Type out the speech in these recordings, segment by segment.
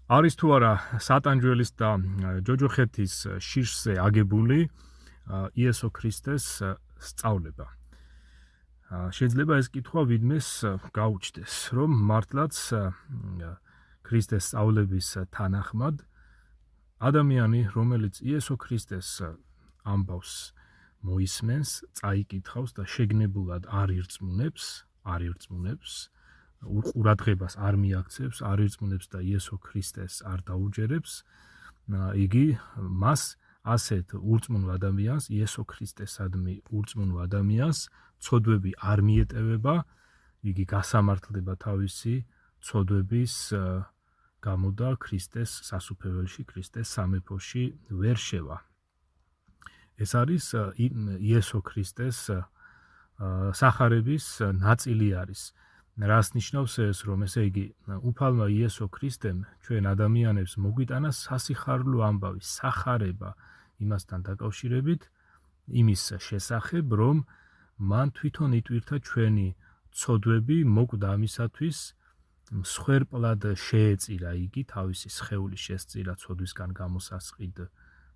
არის თუ არა სატანჯველის და ჯოჯოხეთის შიშზე აგებული იესო ქრისტეს სწავლება. შეიძლება ეს კითხვა ვინმეს გაუჩნდეს, რომ მართლაც ქრისტეს სწავლების თანახმად ადამიანი, რომელიც იესო ქრისტეს ამბავს მოისმენს, წაიკითხავს და შეგნებულად არ ირწმუნებს, ყურადღებას არ მიაქცევს, არ ირწმუნებს და იესო ქრისტეს არ დაუჯერებს, იგი მას ასეთ ურწმუნ ადამიანს, იესო ქრისტესადმი ურწმუნ ადამიანს ცოდვები არ მიეტევება, იგი გასამართლდება თავისი ცოდვების გამო და ქრისტეს სასუფეველში, ქრისტეს სამეფოში ვერ შევა. ეს არის იესო ქრისტეს სახარების ნაწილი არის. რას ნიშნავს ეს, რომ ესე იგი უფალმა იესო ქრისტემ ჩვენ ადამიანებს მოგვიტანა სასიხარულო ამბავი, სახარება იმასთან დაკავშირებით, იმის შესახებ, რომ მან თვითონ იტვირთა ჩვენი ცოდვები, მოკვდა ამისათვის, მსხვერპლად შეეწირა იგი თავისი სხეულის შესწირა ცოდვისგან გამოსასყიდ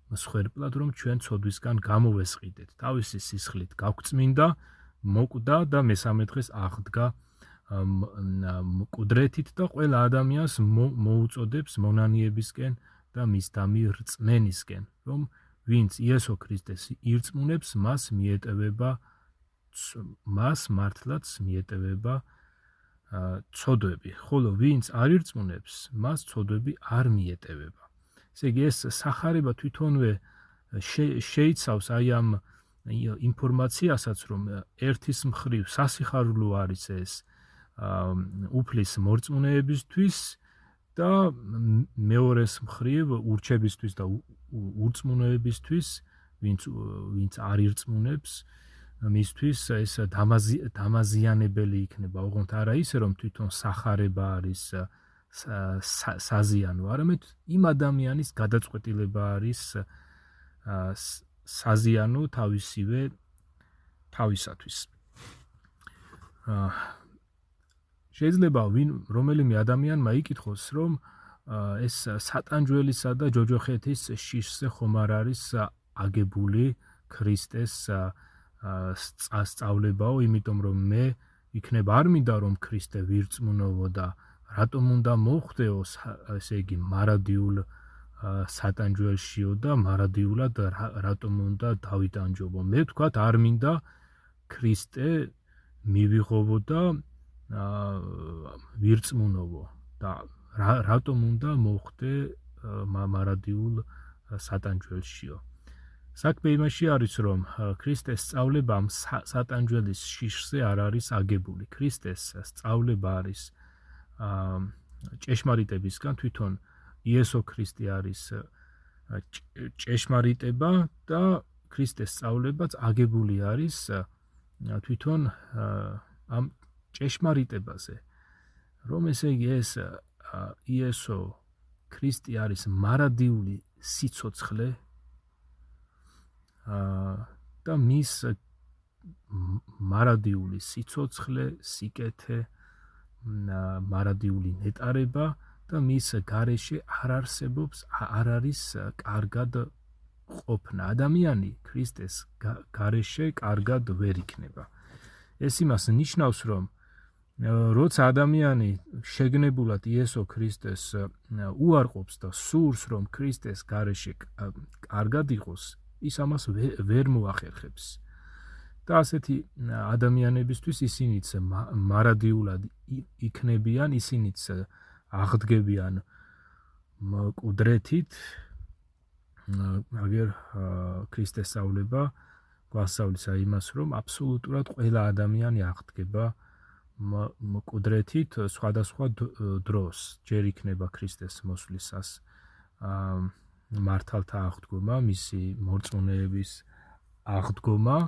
მსხვერპლად, რომ ჩვენ ცოდვისგან გამოვესყიდეთ. თავისი სისხლით გაგვწმინდა, მოკვდა და მესამე დღეს აღდგა მკვდრეთით და ყველა ადამიანს მოუწოდებს მონანიებისკენ და მისდამი რწმენისკენ, რომ ვინც იესო ქრისტეს ირწმუნებს, მას მართლაც მიეტევება ცოდვები, ხოლო ვინც არ ირწმუნებს, მას ცოდვები არ მიეტევება. ესე იგი ეს სახარება თვითონვე შეიცავს აი ამ ინფორმაციასაც, რომ ერთის მხრივ სასიხარულო არის ეს უფლის მორწმუნეებისთვის და მეორეს მხრივ ურჩებისთვის და ურწმუნოებისთვის, ვინც არ ირწმუნებს, მისთვის ეს დამაზიანებელი იქნება, ოღონდ არა ისე, რომ თვითონ სახარება არის საზიანო, არამედ იმ ადამიანის გადაწყვეტილება არის საზიანო თავისივე თავისათვის. შეიძლება რომელიმე ადამიანმა იკითხოს, რომ ეს სატანჯველისა და ჯოჯოხეთის შიშზე ხომ არ არის აგებული ქრისტეს სწავლებაო, იმიტომ რომ მე იქნება არ მინდა რომ ქრისტე ვირწმუნოვო და რატომ უნდა მოხვდეო, ესე იგი მარადიულ სატანჯველშიო და მარადიულად რატომ უნდა დავიტანჯობო. მე ვთქვათ არ მინდა ქრისტე მივიღოვო და ვირწმუნოვო და რატომ უნდა მოხვდე მარადიულ სატანჯველშიო. საქმე იმაში არის, რომ ქრისტეს სწავლება სატანჯველის შიშზე არ არის აგებული. ქრისტეს სწავლება არის ჭეშმარიტებისგან, თვითონ იესო ქრისტე არის ჭეშმარიტება და ქრისტეს სწავლებაც აგებული არის თვითონ ამ ჭეშმარიტებაზე, რომ ესე იგი ეს იესო ქრისტე არის მარადიული სიცოცხლე და მის მარადიული სიცოცხლე, სიკეთე, მარადიული ნეტარება და მის გარეშე არ არის კარგად ყოფნა. ადამიანი ქრისტეს გარეშე კარგად ვერ იქნება. ეს იმას ნიშნავს, რომ როცა ადამიანი შეგნებულად იესო ქრისტეს უარყოფს და სურს, რომ ქრისტეს გარეშე კარგად იყოს, ის ამას ვერ მოახერხებს. და ასეთი ადამიანებისთვის ისინიც მარადიულად იქნებიან, ისინიც აღდგებიან მკვდრეთით, აგერ ქრისტეს სწავლება გვასწავლის იმას, რომ აბსოლუტურად ყველა ადამიანი აღდგება მკვდრეთით სხვადასხვა დროს. ჯერ იქნება ქრისტეს მოსვლისას მართალთა აღდგომა, მისი მორწმუნეების აღდგომა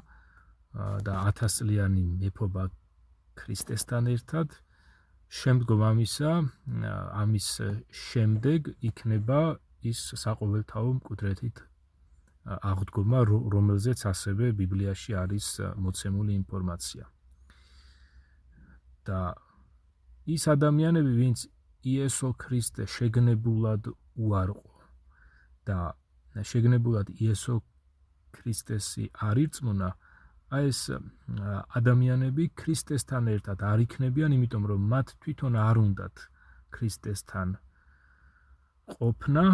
და 1000 წლიანი მეფობა ქრისტესთან ერთად. შემდგომ ამის შემდეგ იქნება ის საყოველთაო მკვდრეთით აღდგომა, რომელზეც ასევე ბიბლიაში არის მოცემული ინფორმაცია. და ის ადამიანები, ვინც იესო ქრისტე შეგნებულად უარყო და შეგნებულად იესო ქრისტესი არ ირწმუნა, აი ეს ადამიანები ქრისტესთან ერთად არ იქნებიან, იმიტომ რომ მათ თვითონ არ უნდათ ქრისტესთან ყოფნა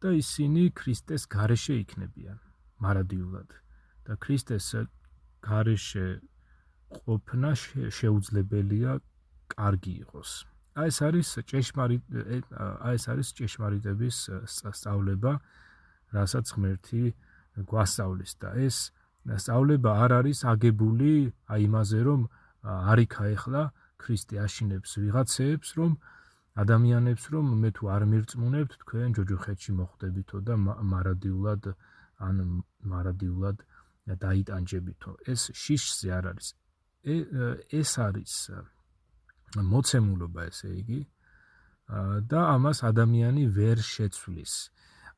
და ისინი ქრისტეს გარეშე იქნებიან მარადიულად და ქრისტეს გარეშე ყოფნა შეუძლებელია კარგი იყოს. აი ეს არის ჭეშმარიტების სწავლება, რასაც ღმერთი გვასწავლის და ეს სწავლება არ არის აგებული აი იმაზე, რომ არ იქაეხლა ქრისტე აშინებს ვიღაცეებს, რომ ადამიანებს, რომ მე თუ არ მირწმუნებთ, თქვენ ჯოჯოხეთში მოხვდებითო და მარადიულად დაიტანჯებითო. ეს შიშზე არ არის. ეს არის მოცემულობა, ესე იგი, და ამას ადამიანი ვერ შეცვლის.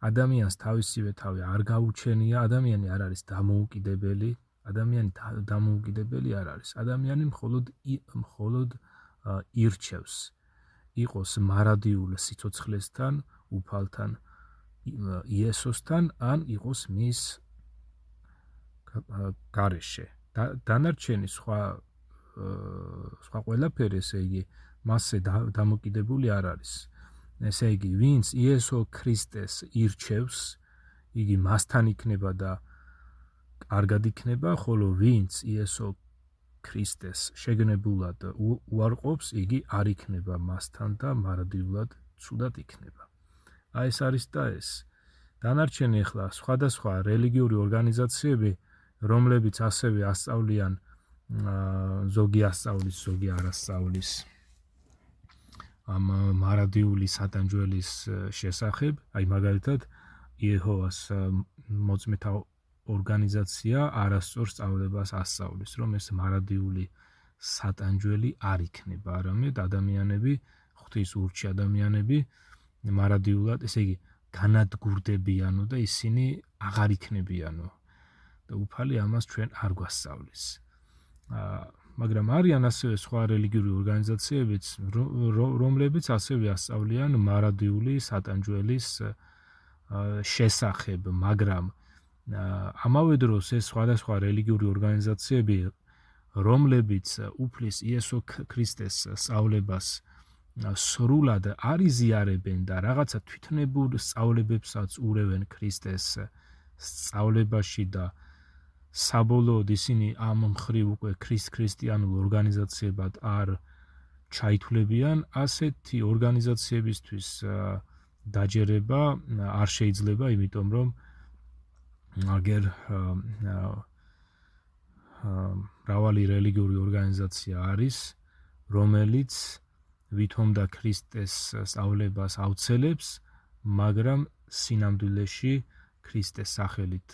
ადამიანს თავისივე თავი არ გაუჩენია, ადამიანი არ არის დამოუკიდებელი, ადამიანი დამოუკიდებელი არ არის. ადამიანი მხოლოდ ირჩევს იყოს მარადიულ სიცოცხლესთან, უფალთან, იესოსთან, ან იყოს მის გარეშე. დანარჩენი სხვა ყველაფერი, ესე იგი, მასზე დამოკიდებული არ არის. ესე იგი, ვინც იესო ქრისტეს ირჩევს, იგი მასთან იქნება და კარგად იქნება, ხოლო ვინც იესო ქრისტეს შეგნებულად უარყოფს, იგი არ იქნება მასთან და მარადიულად ცუდად იქნება. აი ეს არის და ეს. დანარჩენი ახლა სხვადასხვა რელიგიური ორგანიზაციები, რომლებიც ასევე ასწავლიან, ზოგი ასწავლის, ზოგი არ ასწავლის ამ მარადიული სატანჯველის შესახებ, აი მაგალითად იეჰოვას მოწმეთა ორგანიზაცია არასწორ სწავლებას ასწავლის, რომ ეს მარადიული სატანჯველი არ იქნება, არამედ ადამიანები, ღვთის ურჩი ადამიანები მარადიულად, ესე იგი, განადგურდებიანო და ისინი აღარ იქნებიანო. და უფალი ამას ჩვენ არ გვასწავლის. მაგრამ არიან ასევე სხვა რელიგიური ორგანიზაციებიც, რომლებიც ასევე ასწავლიან მარადიული სატანჯველის შესახებ, მაგრამ ამავე დროს ეს სხვადასხვა რელიგიური ორგანიზაციები, რომლებიც უფლის იესო ქრისტეს სწავლებას სრულად არ იზიარებენ და რაღაცა თვითნებურ სწავლებებსაც ურევენ ქრისტეს სწავლებაში და საბოლოოდ ისინი ამ მხრივ უკვე ქრისტიანულ ორგანიზაციებად არ ჩაითვლებიან, ასეთი ორგანიზაციებისთვის დაჯერება არ შეიძლება, იმიტომ რომ აგერ მრავალი რელიგიური ორგანიზაცია არის, რომელიც ვითომ და ქრისტეს სწავლებას აუცელებს, მაგრამ სინამდვილეში ქრისტეს სახელით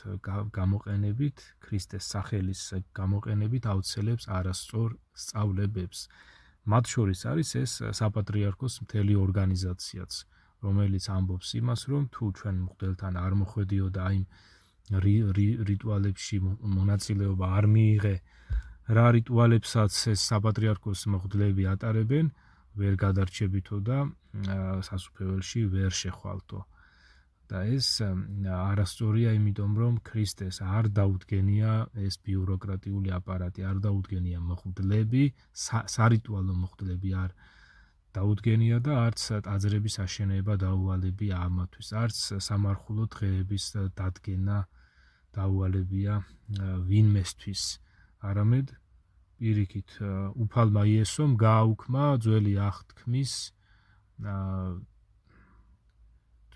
გამოყენებით, ქრისტეს სახელის გამოყენებით აუცელებს არასწორ სწავლებებს. მათ შორის არის ეს საპატრიარქოს მთელი ორგანიზაციაც, რომელიც ამბობს იმას, რომ თუ ჩვენ მღვდელთან არ მოხვედიო და აი რიტუალებში მონაწილეობა არ მიიღე, რა რიტუალებსაც ეს საპატრიარქოს მღვდლები ატარებენ, ვერ გადარჩებითო და სასუფეველში ვერ შეხვალთო. და ეს არასწორია, იმიტომ რომ ქრისტეს არ დაუდგენია ეს ბიუროკრატიული აპარატი, არ დაუდგენია მღვდლები, სარიტუალო მღვდლები არ დაუდგენია და არც ტაძრების აშენება დაუვალებია ამათვის, არც სამარხულო დღეების დადგენა დაუვალებია ვინმესთვის, არამედ პირიქით უფალმა იესომ გააუქმა ძველი აღთქმის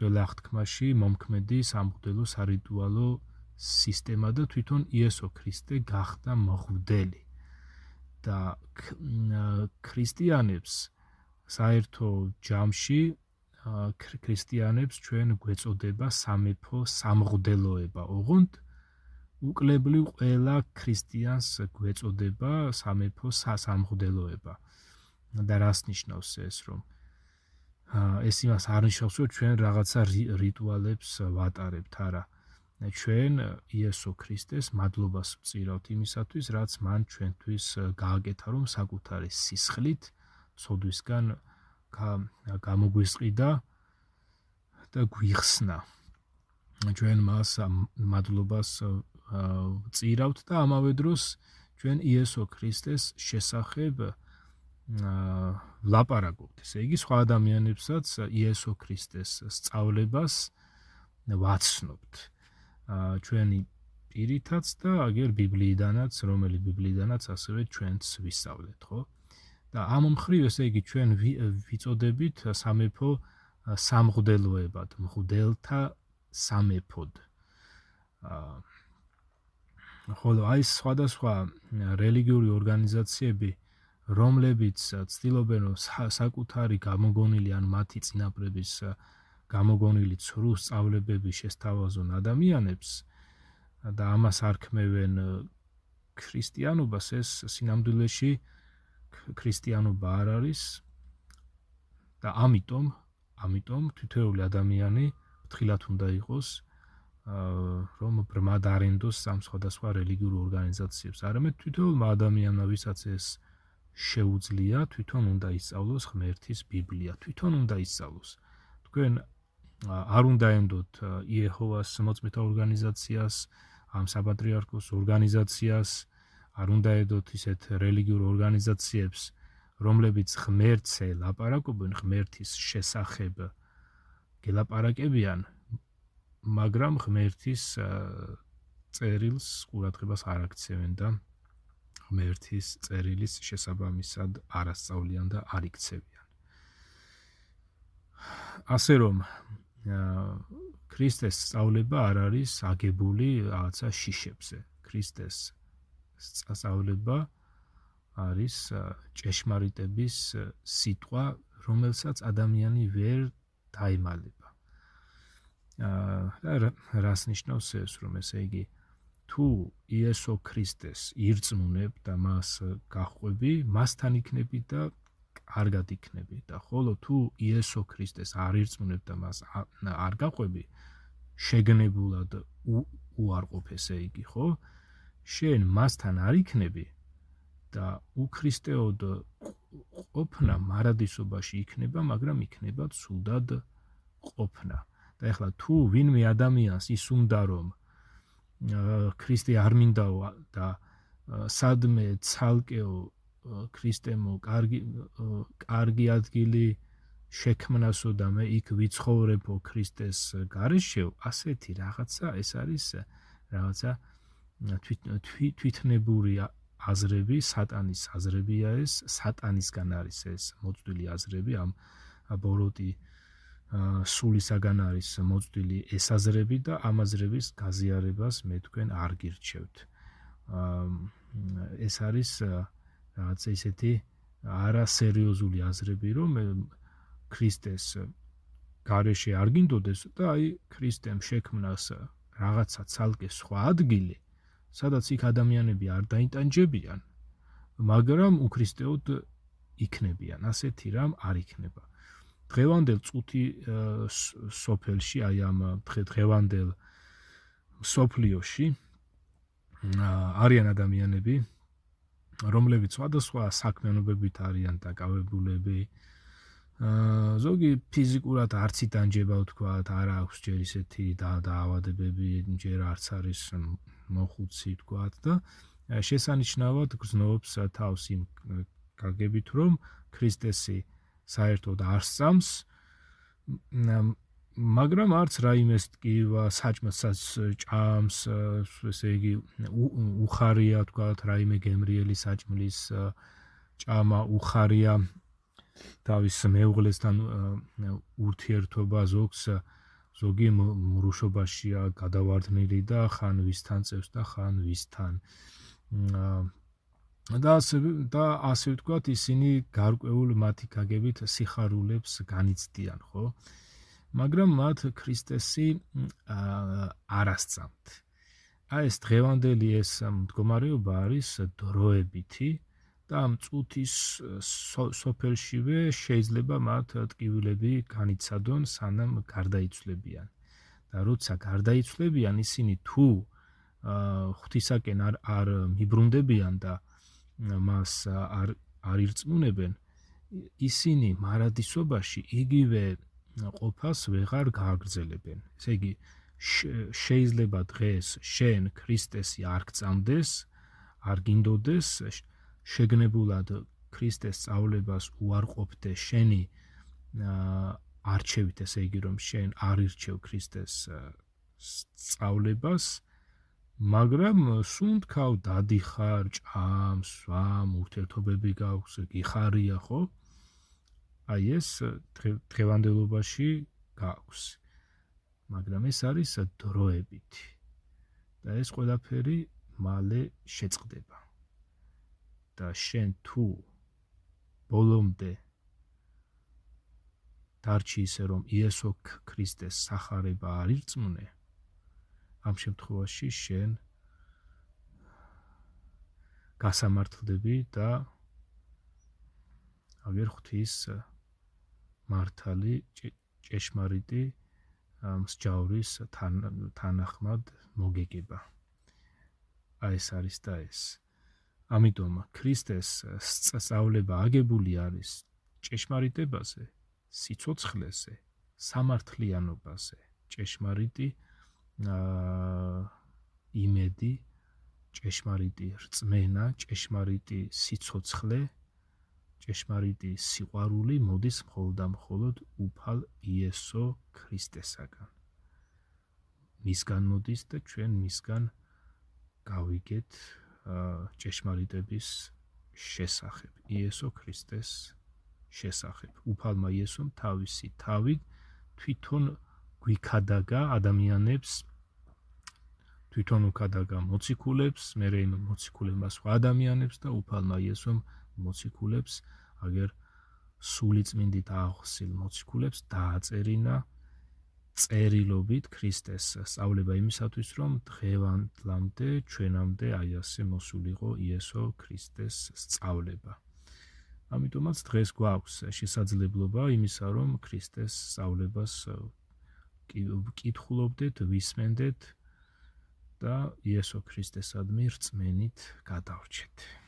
ძველ აღთქმაში მომქმედი სამღვდელო სარიტუალო სისტემა და თვითონ იესო ქრისტე გახდა მღვდელი და ქრისტიანებს საერთო ჯამში ქრისტიანებს ჩვენ გვეწოდება სამეფო სამღვდელოება, ოღონდ უკლებლივ ყველა ქრისტიანს გვეწოდება სამეფო სამღვდელოება. და რას ნიშნავს ეს, რომ ეს იმას არ ნიშნავს, რომ ჩვენ რაღაცა რიტუალებს ვატარებთ, არა. ჩვენ იესო ქრისტეს მადლობას ვწირავთ იმისათვის, რაც მან ჩვენთვის გააკეთა, რომ საკუთარი სისხლით ცოდვისგან გამოგვისყიდა და გვიხსნა. ჩვენ მას მადლობას ვწირავთ და ამავე დროს ჩვენ იესო ქრისტეს შესახებ ვლაპარაკობთ. ესე იგი, სხვა ადამიანებსაც იესო ქრისტეს სწავლებას ვაცნობთ. ჩვენი პირითაც და აგერ ბიბლიიდანაც, რომელი ბიბლიიდანაც ასევე ჩვენც ვისწავლეთ, ხო? და ამ მხრივ, ესე იგი, ჩვენ ვიწოდებით სამეფო სამღვდელოებად, მღვდელთა სამეფოდ. ხოლო აი სხვადასხვა რელიგიური ორგანიზაციები, რომლებიც ცდილობენ რომ საკუთარი გამოგონილი ან მათი წინაპრების გამოგონილი ცრუ სწავლებები შესთავაზონ ადამიანებს და ამას არქმევენ ქრისტიანობას, ეს სინამდვილეში ქრისტიანობა არ არის და ამიტომ თითოეული ადამიანი ფრთხილად უნდა იყოს, რომ ბრმად არ ენდოს ამ სხვადასხვა რელიგიურ ორგანიზაციებს. არამედ თითოეულმა ადამიანმა, ვისაც ეს შეუძლია, თვითონ უნდა ისწავლოს ღმერთის ბიბლია, თვითონ უნდა ისწავლოს. თქვენ არ უნდა ენდოთ იეჰოვას მოწმეთა ორგანიზაციას, ამ საპატრიარქოს ორგანიზაციას, არ უნდა ედოთ ისეთ რელიგიურ ორგანიზაციებს, რომლებიც ღმერთზე ლაპარაკობენ, ღმერთის შესახებ გელაპარაკებიან, მაგრამ ღმერთის წერილს ყურადღებას არ აქცევენ და ღმერთის წერილის შესაბამისად არ ასწავლიან და არ იქცევიან. ასე რომ ქრისტეს სწავლება არ არის აგებული რაღაცა შიშებზე. ქრისტეს სწავლება არის ჭეშმარიტების სიტყვა, რომელსაც ადამიანი ვერ დაემალება. რას ნიშნავს ეს, რომ ესე იგი, თუ იესო ქრისტეს ირწმუნებ და მას გახვევი, მასთან იქნები და კარგად იქნები და ხოლო თუ იესო ქრისტეს არ ირწმუნებ და მას არ გახვევი, შეგნებულად უარყოფ, ესე იგი, ხო? შენ მასთან არ იქნები და უქრისტეოდ ყოფნა მარადისობაში იქნება, მაგრამ იქნება ცუდად ყოფნა. და ეხლა თუ ვინმე ადამიანს ის უნდა რომ ქრისტე არ მინდაო და სადმე ცალკეო ქრისტემო კარგი ადგილი შექმნასო და მე იქ ვიცხოვრებო ქრისტეს გარეშე, ასეთი რაღაცა, ეს არის რაღაცა თვითნებური აზრები, სატანის აზრებია ეს, სატანისგან არის ეს მოწვდილი აზრები, ამ ბოროტი სულისაგან არის მოწვდილი ეს აზრები და ამ აზრების გაზიარებას მე თქვენ არ გირჩევთ. ეს არის რაღაცა ისეთი არასერიოზული აზრები, რომ ქრისტეს გარეშე არ გინდოდეს და აი ქრისტემ შექმნას რაღაცა ცალკე სხვა ადგილი, სადაც იქ ადამიანები არ დაიტანჯებიან, მაგრამ უქრისტეოდ იქნებიან. ასეთი რამ არ იქნება. დღევანდელ წუთი სოფელში, აი ამ დღევანდელ სოფლიოში არიან ადამიანები, რომლებიც სხვადასხვა საქმიანობებით არიან დაკავებულები, ზოგი ფიზიკურად არც იტანჯება, ვთქვათ, არ აქვს ჯერ ისეთი დაავადებები, ჯერ არც არის მოხუცი, ვთქვათ, და შესანიშნავად გრძნობს თავს იმ გაგებით, რომ ქრისტესი საერთოდ არ სწამს, მაგრამ არც რაიმეს ტკივა, საჭმელსაც ჭამს, ესე იგი, უხარია, ვთქვათ, რაიმე გემრიელი საჭმლის ჭამა, უხარია თავის მეუღლესთან ურთიერთობა, ზოგი მრუშობაშია გადავარდნილი და ხან ვისთან წევს და ხან ვისთან. და ასე ვთქვათ, ისინი გარკვეულ მათი გაგებით სიხარულებს განიცდიან, ხო? მაგრამ მათ ქრისტესი არ ასწამთ. აი ეს დღევანდელი ეს მდგომარეობა არის დროებითი და ამ წუთის სოფელშივე შეიძლება მათ ტკივილები განიცადონ, სანამ გარდაიცვლებიან. და როცა გარდაიცვლებიან, ისინი თუ ღვთისაკენ არ მიბრუნდებიან და მას არ ირწმუნებენ, ისინი მარადისობაში იგივე ყოფას ვეღარ გააგრძელებენ. ესე იგი, შეიძლება დღეს შენ ქრისტესი არ გწამდეს, არ გინდოდეს, შეგნებულად ქრისტეს სწავლებას უარყოფდე შენი არჩევით, ესე იგი, რომ შენ არ ირჩევ ქრისტეს სწავლებას, მაგრამ სუნთქავ დადიხარ, ჭამს, სვამ, ურთიერთობები გაქვს, გიხარია, ხო? აი ეს დღევანდელობაში გაქვს. მაგრამ ეს არის დროებითი. და ეს ყველაფერი მალე შეწყდება. და შენ თუ ბოლომდე დარჩი ისე, რომ იესო ქრისტეს სახარება არ ირწმუნე, ამ შემთხვევაში შენ გასამართლდები და აგერ ღვთის მართალი ჭეშმარიტი მსჯავრის თანახმად მოგეგება. აი ეს არის და ეს. ამიტომ ქრისტეს სწავლება აგებული არის ჭეშმარიტებაზე, სიცოცხლეზე, სამართლიანობაზე, ჭეშმარიტი იმედი, ჭეშმარიტი რწმენა, ჭეშმარიტი სიცოცხლე, ჭეშმარიტი სიყვარული მოდის მხოლოდ და მხოლოდ უფალ იესო ქრისტესაგან. მისგან მოდის და ჩვენ მისგან გავიგეთ ჭეშმარიტების შესახებ, იესო ქრისტეს შესახებ. უფალმა იესომ თავისი თავი თვითონ გვიქადაგა ადამიანებს, თვითონ უკადაგა მოციქულებს, მერე იმ მოციქულებმა სხვა ადამიანებს და უფალმა იესომ მოციქულებს, აგერ სული წმინდით აღსილ მოციქულებს დააწერინა წერილობით ქრისტეს სწავლება იმისათვის, რომ დღევანდლამდე ჩვენამდე აი ასე მოსულიყო იესო ქრისტეს სწავლება. ამიტომაც დღეს გვაქვს შესაძლებლობა იმისა, რომ ქრისტეს სწავლებას ვკითხულობდეთ, ვისმენდეთ და იესო ქრისტესადმი რწმენით გადავრჩეთ.